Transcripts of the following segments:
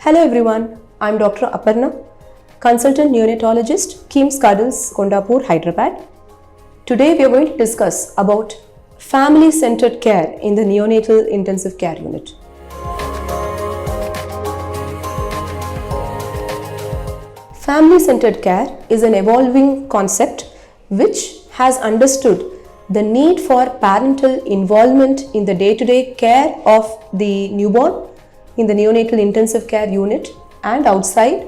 Hello everyone, I'm Dr. Aparna, consultant neonatologist, KIMS Cuddles, Kondapur, Hyderabad. Today we are going to discuss about family-centered care in the neonatal intensive care unit. Family-centered care is an evolving concept which has understood the need for parental involvement in the day-to-day care of the newborn in the neonatal intensive care unit and outside,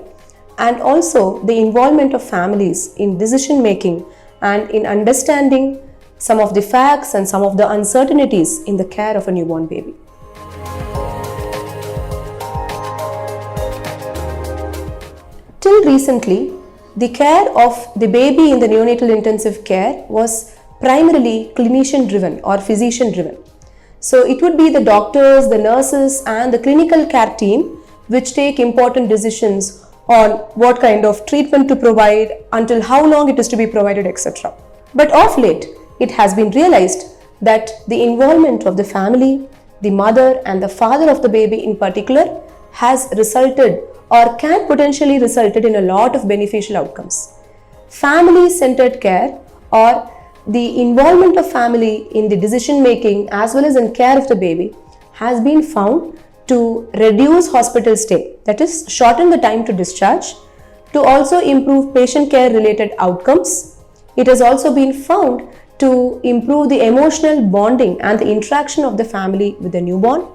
and also the involvement of families in decision making and in understanding some of the facts and some of the uncertainties in the care of a newborn baby. Till recently, the care of the baby in the neonatal intensive care was primarily clinician driven or physician driven. So it would be the doctors, the nurses and the clinical care team which take important decisions on what kind of treatment to provide, until how long it is to be provided, etc. But of late, it has been realized that the involvement of the family, the mother and the father of the baby in particular has resulted or can potentially result in a lot of beneficial outcomes. Family-centered care or the involvement of family in the decision making as well as in care of the baby has been found to reduce hospital stay, that is, shorten the time to discharge, to also improve patient care related outcomes. It has also been found to improve the emotional bonding and the interaction of the family with the newborn,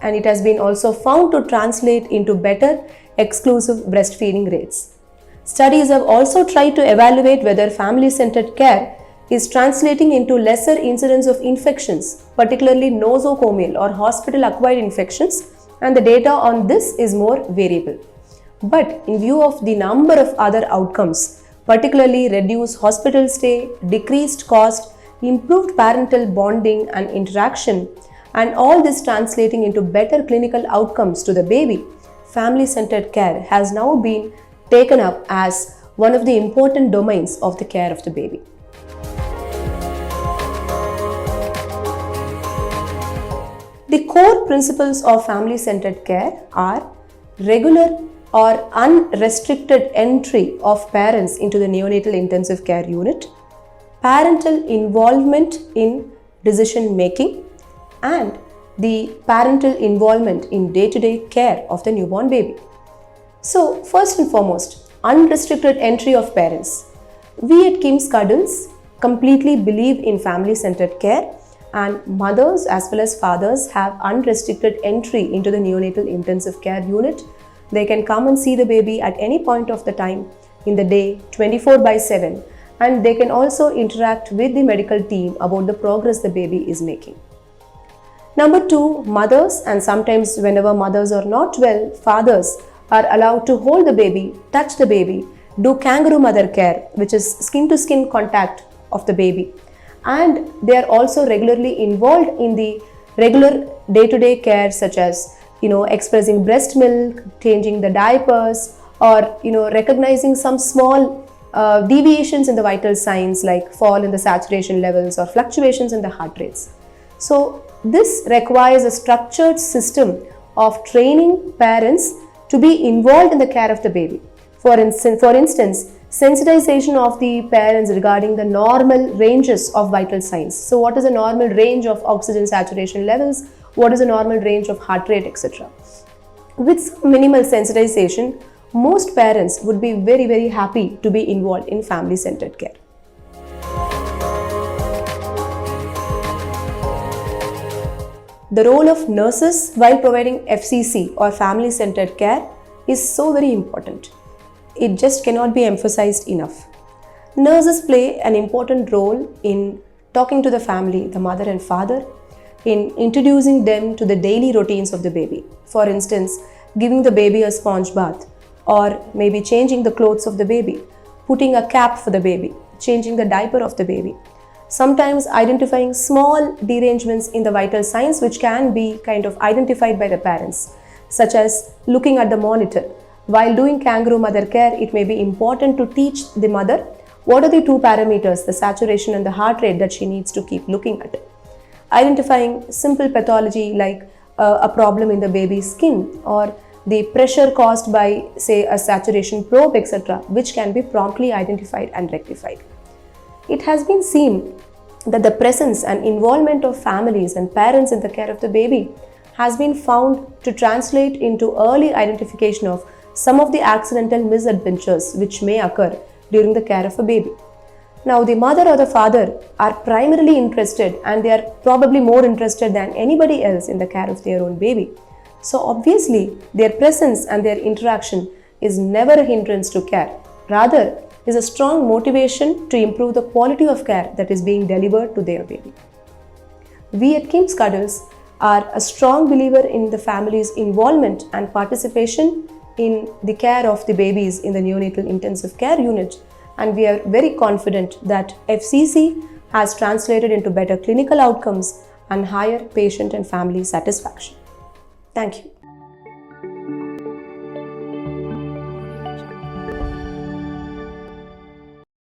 and it has been also found to translate into better exclusive breastfeeding rates. Studies have also tried to evaluate whether family-centered care is translating into lesser incidence of infections, particularly nosocomial or hospital-acquired infections, and the data on this is more variable. But in view of the number of other outcomes, particularly reduced hospital stay, decreased cost, improved parental bonding and interaction, and all this translating into better clinical outcomes to the baby, family-centered care has now been taken up as one of the important domains of the care of the baby. The core principles of family-centered care are regular or unrestricted entry of parents into the neonatal intensive care unit, parental involvement in decision making, and the parental involvement in day-to-day care of the newborn baby. So, first and foremost, unrestricted entry of parents. We at KIMS Cuddles completely believe in family-centered care, and mothers as well as fathers have unrestricted entry into the neonatal intensive care unit. They can come and see the baby at any point of the time in the day, 24/7, and they can also interact with the medical team about the progress the baby is making. Number two, mothers, and sometimes whenever mothers are not well, fathers are allowed to hold the baby, touch the baby, do kangaroo mother care, which is skin to skin contact of the baby. And they are also regularly involved in the regular day-to-day care, such as expressing breast milk, changing the diapers, or recognizing some small deviations in the vital signs like fall in the saturation levels or fluctuations in the heart rates. So this requires a structured system of training parents to be involved in the care of the baby. For instance, sensitization of the parents regarding the normal ranges of vital signs. So what is the normal range of oxygen saturation levels? What is the normal range of heart rate, etc. With some minimal sensitization, most parents would be very, very happy to be involved in family-centered care. The role of nurses while providing FCC or family-centered care is so very important. It just cannot be emphasized enough. Nurses play an important role in talking to the family, the mother and father, in introducing them to the daily routines of the baby. For instance, giving the baby a sponge bath, or maybe changing the clothes of the baby, putting a cap for the baby, changing the diaper of the baby. Sometimes identifying small derangements in the vital signs which can be kind of identified by the parents, such as looking at the monitor. While doing kangaroo mother care, it may be important to teach the mother what are the two parameters, the saturation and the heart rate, that she needs to keep looking at. Identifying simple pathology like a problem in the baby's skin, or the pressure caused by, say, a saturation probe, etc., which can be promptly identified and rectified. It has been seen that the presence and involvement of families and parents in the care of the baby has been found to translate into early identification of some of the accidental misadventures which may occur during the care of a baby. Now, the mother or the father are primarily interested, and they are probably more interested than anybody else in the care of their own baby. So, obviously, their presence and their interaction is never a hindrance to care. Rather, is a strong motivation to improve the quality of care that is being delivered to their baby. We at KIMS Cuddles are a strong believer in the family's involvement and participation in the care of the babies in the neonatal intensive care unit, and we are very confident that FCC has translated into better clinical outcomes and higher patient and family satisfaction. Thank you.